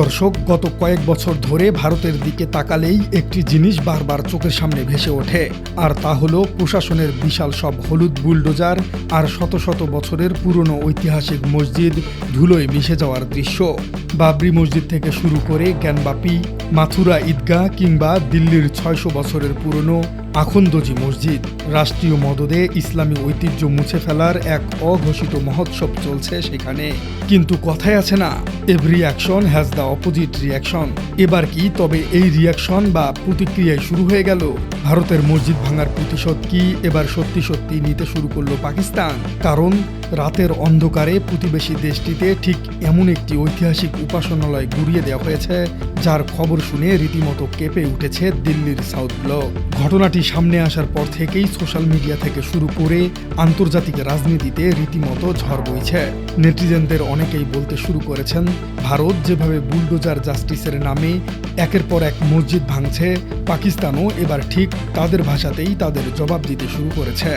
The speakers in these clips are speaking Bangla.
দর্শক, গত কয়েক বছর ধরে ভারতের দিকে তাকালেই একটি জিনিস বারবার চোখের সামনে ভেসে ওঠে, আর তা হলো প্রশাসনের বিশাল সব হলুদ বুলডোজার আর শত শত বছরের পুরনো ঐতিহাসিক মসজিদ ধুলোয় মিশে যাওয়ার দৃশ্য। বাবরি মসজিদ থেকে শুরু করে জ্ঞানবাপী, মাথুরা ঈদগাহ কিংবা দিল্লির ৬০০ বছরের পুরনো আখন্দজি মসজিদ, রাষ্ট্রীয় মদদে ইসলামী ঐতিহ্য মুছে ফেলার এক অঘোষিত মহোৎসব চলছে সেখানে। কিন্তু কথায় আছে না, every action has the opposite reaction. এবার কি তবে এই রিয়াকশন বা প্রতিক্রিয়ায় শুরু হয়ে গেল? ভারতের মসজিদ ভাঙার প্রতিশোধ কি এবার সত্যি সত্যি নিতে শুরু করলো পাকিস্তান? কারণ রাতের অন্ধকারে প্রতিবেশী দেশটিতে ঠিক এমন একটি ঐতিহাসিক উপাসনালয় গুড়িয়ে দেওয়া হয়েছে, যার খবর শুনে রীতিমতো কেঁপে উঠেছে দিল্লির সাউথ ব্লক। ঘটনাটি সামনে আসার পর থেকেই সোশ্যাল মিডিয়া থেকে শুরু করে আন্তর্জাতিক রাজনীতিতে রীতিমতো ঝড় বইছে। নেটিজেনদের অনেকেই বলতে শুরু করেছেন, ভারত যেভাবে বুলডোজার জাস্টিসের নামে একের পর এক মসজিদ ভাঙছে, পাকিস্তানও এবার ঠিক তাদের ভাষাতেই তাদের জবাব দিতে শুরু করেছে।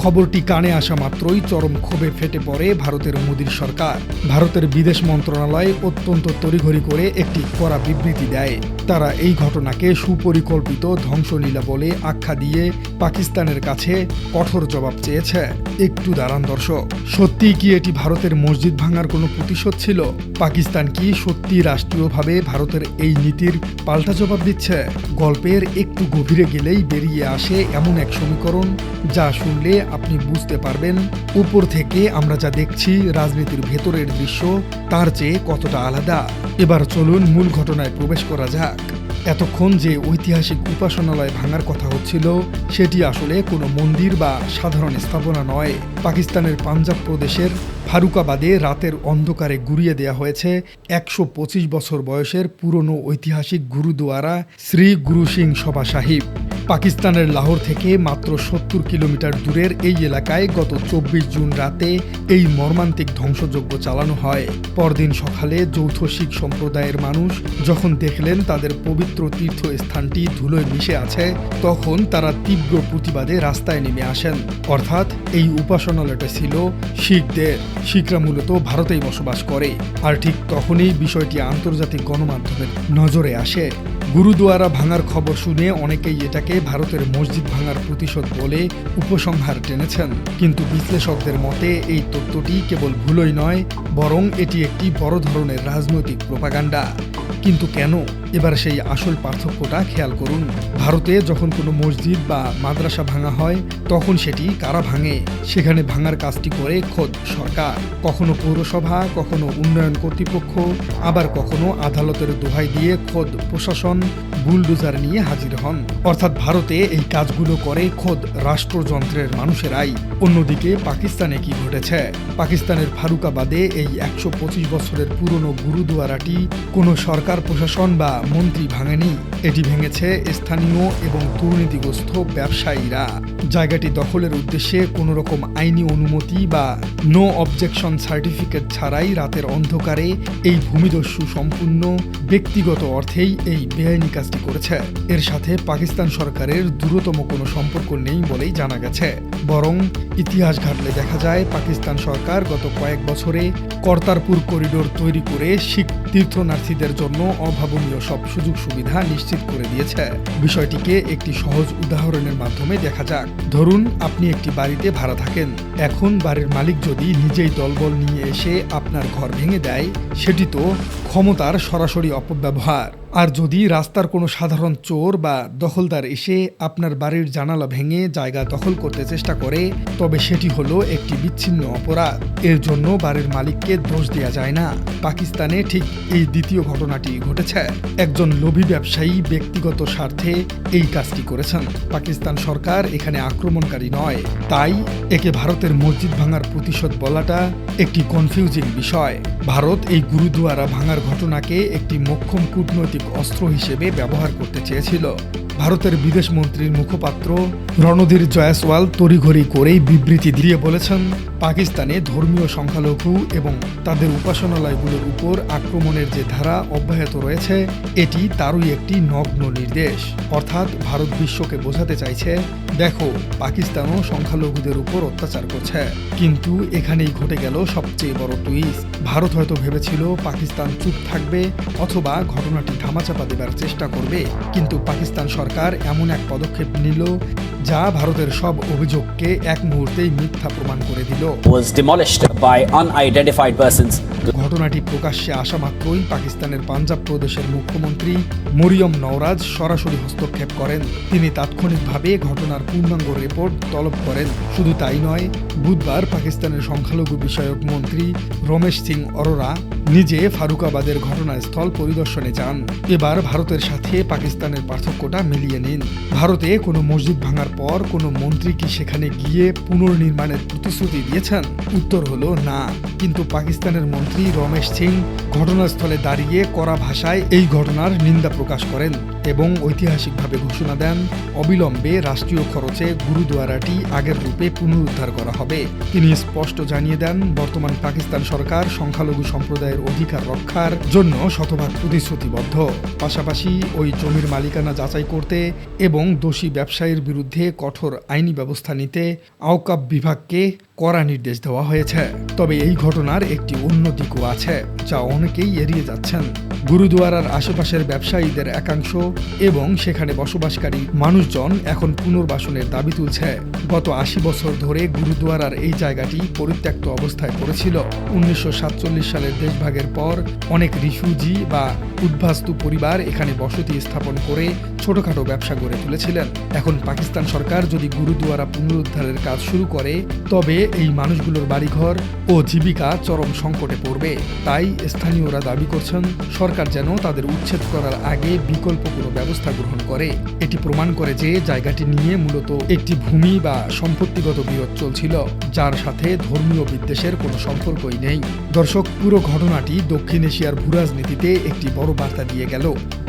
খবরটি কানে আসা মাত্রই চরম ক্ষোভে ফেটে পড়ে ভারতের মোদীর সরকার। ভারতের বিদেশ মন্ত্রণালয় অত্যন্ত তড়িঘড়ি করে একটি কড়া বিবৃতি দেয়। তারা এই ঘটনাকে সুপরিকল্পিত ধ্বংসলীলা বলে আখ্যা দিয়ে পাকিস্তানের কাছে কঠোর জবাব চেয়েছে। একটু দাঁড়ান দর্শক, সত্যি কি এটি ভারতের মসজিদ ভাঙার কোনো প্রতিশোধ ছিল? পাকিস্তান কি সত্যি রাষ্ট্রীয়ভাবে ভারতের এই নীতির পাল্টা জবাব দিচ্ছে? গল্পের একটু গভীরে গেলেই বেরিয়ে আসে এমন এক সমীকরণ, যা শুনলে আপনি বুঝতে পারবেন উপর থেকে আমরা যা দেখছি রাজনীতির ভেতরের দৃশ্য তার চেয়ে কতটা আলাদা। এবার চলুন মূল ঘটনায় প্রবেশ করা যাক। এতক্ষণ যে ঐতিহাসিক উপাসনালয় ভাঙার কথা হচ্ছিল, সেটি আসলে কোনো মন্দির বা সাধারণ স্থাপনা নয়। পাকিস্তানের পাঞ্জাব প্রদেশের ফারুকাবাদে রাতের অন্ধকারে গুড়িয়ে দেয়া হয়েছে ১২৫ বছর বয়সের পুরনো ঐতিহাসিক গুরুদুয়ারা শ্রী গুরু সিং সভা সাহিব। পাকিস্তানের লাহোর থেকে মাত্র ৭০ কিলোমিটার দূরের এই এলাকায় গত ২৪ জুন রাতে এই মর্মান্তিক ধ্বংসযজ্ঞ চালানো হয়। পরদিন সকালে যৌথ শিখ সম্প্রদায়ের মানুষ যখন দেখলেন তাদের পবিত্র তীর্থস্থানটি ধুলোয় মিশে আছে, তখন তারা তীব্র প্রতিবাদে রাস্তায় নেমে আসেন। অর্থাৎ এই উপাসনালয়টা ছিল শিখদের। শিখরা মূলত ভারতেই বসবাস করে, আর ঠিক তখনই বিষয়টি আন্তর্জাতিক গণমাধ্যমের নজরে আসে। গুরুদুয়ারা ভাঙার খবর শুনে অনেকেই এটাকে ভারতের মসজিদ ভাঙার প্রতিশোধ বলে উপসংহার টেনেছেন, কিন্তু বিশ্লেষকদের মতে এই তথ্যটি কেবল ভুলই নয়, বরং এটি একটি বড় ধরনের রাজনৈতিক প্রোপাগান্ডা। কিন্তু কেন? এবার সেই আসল পার্থক্যটা খেয়াল করুন। ভারতে যখন কোনো মসজিদ বা মাদ্রাসা ভাঙা হয়, তখন সেটি কারা ভাঙে? সেখানে ভাঙার কাজটি করে খোদ সরকার, কখনো পৌরসভা, কখনো উন্নয়ন কর্তৃপক্ষ, আবার কখনো আদালতের দোহাই দিয়ে খোদ প্রশাসন বুলডোজার নিয়ে হাজির হন। অর্থাৎ ভারতে এই কাজগুলো করে খোদ রাষ্ট্রযন্ত্রের মানুষেরাই। অন্যদিকে পাকিস্তানে কি ঘটেছে? পাকিস্তানের ফারুকাবাদে এই ১২৫ বছরের পুরনো গুরুদুয়ারাটি কোনো সরকার, প্রশাসন বা মন্ত্রী ভাঙেনি। এটি ভেঙেছে স্থানীয় এবং দুর্নীতিগ্রস্ত ব্যবসায়ীরা। জায়গাটি দখলের উদ্দেশ্যে কোনো রকম আইনি অনুমতি বা নো অবজেকশন সার্টিফিকেট ছাড়াই রাতের অন্ধকারে এই ভূমিদস্যু সম্পূর্ণ ব্যক্তিগত অর্থেই এই বেআইনি কাজটি করেছে। এর সাথে পাকিস্তান সরকারের দূরতম কোনো সম্পর্ক নেই বলেই জানা গেছে। বরং ইতিহাস ঘাটলে দেখা যায় পাকিস্তান সরকার গত কয়েক বছরে কর্তারপুর করিডোর তৈরি করে শিখ তীর্থনার্থীদের জন্য অভাবনীয় সব সুযোগ সুবিধা নিশ্চিত করে দিয়েছে। বিষয়টিকে একটি সহজ উদাহরণের মাধ্যমে দেখা যাক। ধরুন আপনি একটি বাড়িতে ভাড়া থাকেন। এখন বাড়ির মালিক যদি নিজেই দলবল নিয়ে এসে আপনার ঘর ভেঙে দেয়, সেটি তো ক্ষমতার সরাসরি অপব্যবহার। আর যদি রাস্তার কোনো সাধারণ চোর বা দখলদার এসে আপনার বাড়ির জানালা ভেঙে জায়গা দখল করতে চেষ্টা করে, তবে সেটি হলো একটি বিচ্ছিন্ন অপরাধ। এর জন্য বাড়ির মালিককে দোষ দেওয়া যায় না। পাকিস্তানে ঠিক এই দ্বিতীয় ঘটনাটি ঘটেছে। একজন লোভী ব্যবসায়ী ব্যক্তিগত স্বার্থে এই কাজটি করেছেন। পাকিস্তান সরকার এখানে আক্রমণকারী নয়, তাই একে ভারতের মসজিদ ভাঙার প্রতিশোধ বলাটা একটি কনফিউজিং বিষয়। ভারত এই গুরুদুয়ারা ভাঙার ঘটনাকে একটি মোক্ষম কূটনৈতিক অস্ত্র হিসেবে ব্যবহার করতে চেয়েছিল। ভারতের বিদেশ মন্ত্রীর মুখপাত্র রণধীর জয়সওয়াল তড়িঘড়ি করেই বিবৃতি দিয়ে বলেছেন, পাকিস্তানে ধর্মীয় সংখ্যালঘু এবং তাদের উপাসনালয়গুলোর উপর আক্রমণের যে ধারা অব্যাহত রয়েছে এটি তারই একটি নগ্ন নির্দেশ। অর্থাৎ ভারত বিশ্বকে বোঝাতে চাইছে, দেখো পাকিস্তানও সংখ্যালঘুদের উপর অত্যাচার করছে। কিন্তু এখানেই ঘটে গেল সবচেয়ে বড় টুইস্ট। ভারত হয়তো ভেবেছিল পাকিস্তান চুপ থাকবে অথবা ঘটনাটি ধামাচাপা দেবার চেষ্টা করবে, কিন্তু পাকিস্তান সরকার এমন এক পদক্ষেপ নিল যা ভারতের সব অভিযোগকে এক মুহূর্তেই মিথ্যা প্রমাণ করে দিল। was demolished by unidentified persons. ঘটনাটি প্রকাশ্যে আসা মাত্রই পাকিস্তানের পাঞ্জাব প্রদেশের মুখ্যমন্ত্রী মরিয়ম নওরাজ সরাসরি হস্তক্ষেপ করেন। তিনি তাৎক্ষণিকভাবে ঘটনার পূর্ণাঙ্গ রিপোর্ট তলব করেন। শুধু তাই নয়, বুধবার পাকিস্তানের সংখ্যালঘু বিষয়ক মন্ত্রী রমেশ সিং অরোরা নিজে ফারুকাবাদের ঘটনাস্থল পরিদর্শনে যান। এবার ভারতের সাথে পাকিস্তানের পার্থক্যটা মিলিয়ে নিন। ভারতে কোনো মসজিদ ভাঙার পর কোনো মন্ত্রী কি সেখানে গিয়ে পুনর্নির্মাণের প্রতিশ্রুতি দিয়েছেন? উত্তর হলো না। কিন্তু পাকিস্তানের মন্ত্রী রমেশ সিং ঘটনাস্থলে দাঁড়িয়ে কড়া ভাষায় এই ঘটনার নিন্দা প্রকাশ করেন এবং ঐতিহাসিকভাবে ঘোষণা দেন, অবিলম্বে রাষ্ট্রীয় খরচে গুরুদুয়ারাটি আগের রূপে পুনরুদ্ধার করা হবে। তিনি স্পষ্ট জানিয়ে দেন, বর্তমান পাকিস্তান সরকার সংখ্যালঘু সম্প্রদায়ের অধিকার রক্ষার জন্য শতভাগ প্রতিশ্রুতিবদ্ধ। পাশাপাশি ওই জমির মালিকানা যাচাই করতে এবং দোষী ব্যবসায়ীর বিরুদ্ধে কঠোর আইনি ব্যবস্থা নিতে আওকাফ বিভাগকে কড়া নির্দেশ দেওয়া হয়েছে। তবে এই ঘটনার একটি অন্য দিকও আছে যা অনেকেই এড়িয়ে যাচ্ছেন। গুরুদুয়ারার আশেপাশের ব্যবসায়ীদের একাংশ এবং সেখানে বসবাসকারী মানুষজন এখন পুনর্বাসনের দাবি তুলছে। গত ৮০ বছর ধরে গুরুদুয়ারার এই জায়গাটি পরিত্যক্ত অবস্থায় পড়েছিল। ১৯৪৭ সালের দেশভাগের পর অনেক রিফিউজি বা উদ্বাস্তু পরিবার এখানে বসতি স্থাপন করে ছোটখাটো ব্যবসা গড়ে তুলেছিলেন। এখন পাকিস্তান সরকার যদি গুরুদুয়ারা পুনরুদ্ধারের কাজ শুরু করে, তবে এই মানুষগুলোর বাড়িঘর ও জীবিকা চরম সংকটে পড়বে। তাই স্থানীয়রা দাবি করছেন, সরকার যেন তাদের উচ্ছেদ করার আগে বিকল্প কোনো ব্যবস্থা গ্রহণ করে। এটি প্রমাণ করে যে জায়গাটি নিয়ে মূলত একটি ভূমি বা সম্পত্তিগত বিরোধ চলছিল, যার সাথে ধর্মীয় বিদ্বেষের কোনো সম্পর্কই নেই। দর্শক, পুরো ঘটনাটি দক্ষিণ এশিয়ার ভূরাজনীতিতে একটি বড় বার্তা দিয়ে গেল।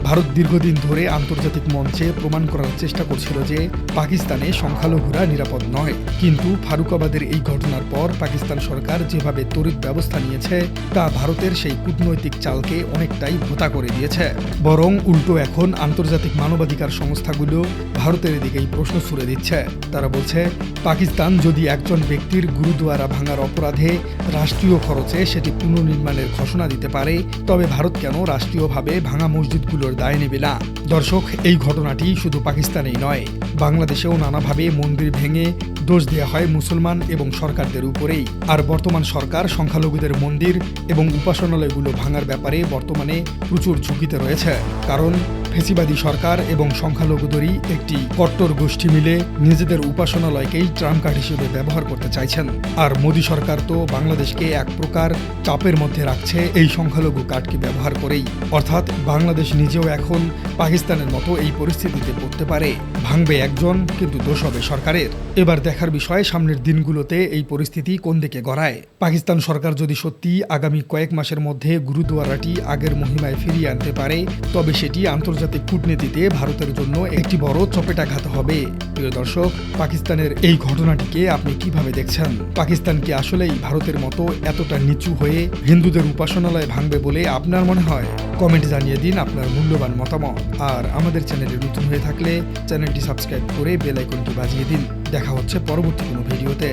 ভারত দীর্ঘদিন ধরে আন্তর্জাতিক মঞ্চে প্রমাণ করার চেষ্টা করছিল যে পাকিস্তানে সংখ্যালঘুরা নিরাপদ নয়। কিন্তু ফারুকাবাদের এই ঘটনার পর পাকিস্তান সরকার যেভাবে তড়িৎ ব্যবস্থা নিয়েছে তা ভারতের সেই কূটনৈতিক চালকে অনেকটাই ভোঁতা করে দিয়েছে। বরং উল্টো এখন আন্তর্জাতিক মানবাধিকার সংস্থাগুলো ভারতের দিকেই প্রশ্ন ছুড়ে দিচ্ছে। তারা বলছে, পাকিস্তান যদি একজন ব্যক্তির গুরুদুয়ারা ভাঙার অপরাধে রাষ্ট্রীয় খরচে সেটি পুনর্নির্মাণের ঘোষণা দিতে পারে, তবে ভারত কেন রাষ্ট্রীয়ভাবে ভাঙা মসজিদগুলোর দায় নেবে না? দর্শক, এই ঘটনাটি শুধু পাকিস্তানেই নয়, বাংলাদেশেও নানাভাবে মন্দির ভেঙে দোষ দেওয়া হয় মুসলমান এবং সরকারদের উপরেই। আর বর্তমান সরকার সংখ্যালঘুদের মন্দির এবং উপাসনালয়গুলো ভাঙার ব্যাপারে বর্তমানে প্রচুর ঝুঁকিতে রয়েছে। কারণ ফেসিবাদী সরকার এবং সংখ্যালঘুদেরই একটি কট্টর গোষ্ঠী মিলে নিজেদের উপাসনালয়কেই ট্রাম্প কার্ড হিসেবে ব্যবহার করতে চাইছেন। আর মোদী সরকার তো বাংলাদেশকে এক প্রকার চাপের মধ্যে রাখছে এই সংখ্যালঘু কার্ডকে ব্যবহার করেই। অর্থাৎ বাংলাদেশ নিজেও এখন পাকিস্তানের মতো এই পরিস্থিতিতে পড়তে পারে। ভাঙবে একজন, কিন্তু দোষ হবে সরকারের। এবার দেখার বিষয় সামনের দিনগুলোতে এই পরিস্থিতি কোন দিকে গড়ায়। পাকিস্তান সরকার যদি সত্যি আগামী কয়েক মাসের মধ্যে গুরুদুয়ারাটি আগের মহিমায় ফিরিয়ে আনতে পারে, তবে সেটি আন্তর্জাতিক কূটনীতিতে ভারতের জন্য একটি বড় চপেটাঘাত হবে। প্রিয় দর্শক, পাকিস্তানের এই ঘটনাটিকে আপনি কিভাবে দেখছেন? পাকিস্তান কি আসলেই ভারতের মতো এতটা নিচু হয়ে হিন্দুদের উপাসনালয় ভাঙবে বলে আপনার মনে হয়? কমেন্টে জানিয়ে দিন আপনার মূল্যবান মতামত। আর আমাদের চ্যানেলে নতুন হয়ে থাকলে চ্যানেলটি সাবস্ক্রাইব করে বেল আইকনটি বাজিয়ে দিন। দেখা হচ্ছে পরবর্তী কোনো ভিডিওতে।